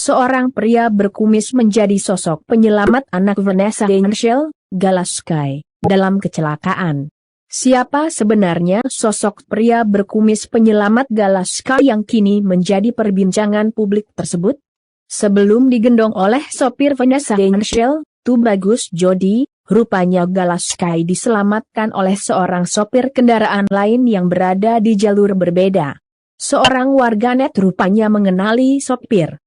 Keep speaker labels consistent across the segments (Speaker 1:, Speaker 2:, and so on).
Speaker 1: Seorang pria berkumis menjadi sosok penyelamat anak Vanessa Angel, Galaskai, dalam kecelakaan. Siapa sebenarnya sosok pria berkumis penyelamat Galaskai yang kini menjadi perbincangan publik tersebut? Sebelum digendong oleh sopir Vanessa Angel, Tubagus Jody, rupanya Galaskai diselamatkan oleh seorang sopir kendaraan lain yang berada di jalur berbeda. Seorang warganet rupanya mengenali sopir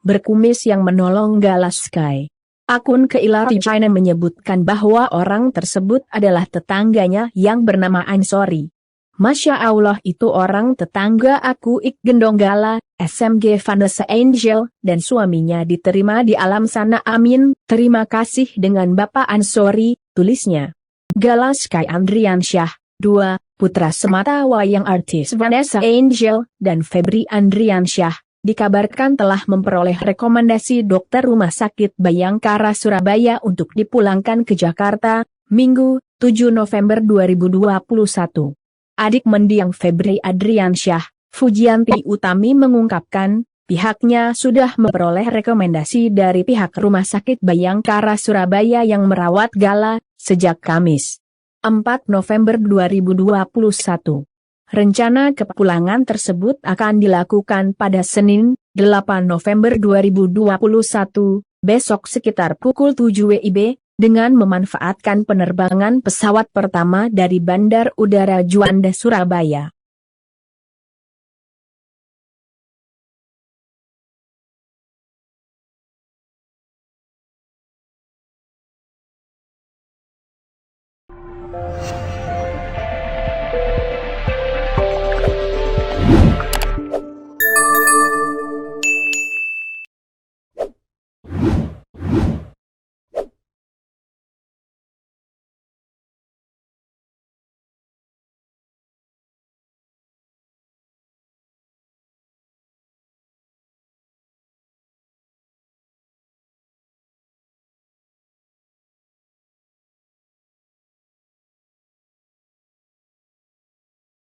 Speaker 1: berkumis yang menolong Galaskai. Akun Keilari China menyebutkan bahwa orang tersebut adalah tetangganya yang bernama Ansori. Masya Allah, itu orang tetangga aku. Gendong Gala, SMG Vanessa Angel, dan suaminya diterima di alam sana, amin. Terima kasih dengan Bapak Ansori, tulisnya. Galaskai Andriansyah, 2, putra semata wayang artis Vanessa Angel, dan Febri Andriansyah, dikabarkan telah memperoleh rekomendasi dokter Rumah Sakit Bayangkara Surabaya untuk dipulangkan ke Jakarta, Minggu, 7 November 2021. Adik mendiang Febri Andriansyah, Fujianti Utami mengungkapkan, pihaknya sudah memperoleh rekomendasi dari pihak Rumah Sakit Bayangkara Surabaya yang merawat Gala sejak Kamis, 4 November 2021. Rencana kepulangan tersebut akan dilakukan pada Senin, 8 November 2021, besok sekitar pukul 7 WIB, dengan memanfaatkan penerbangan pesawat pertama dari Bandar Udara Juanda Surabaya.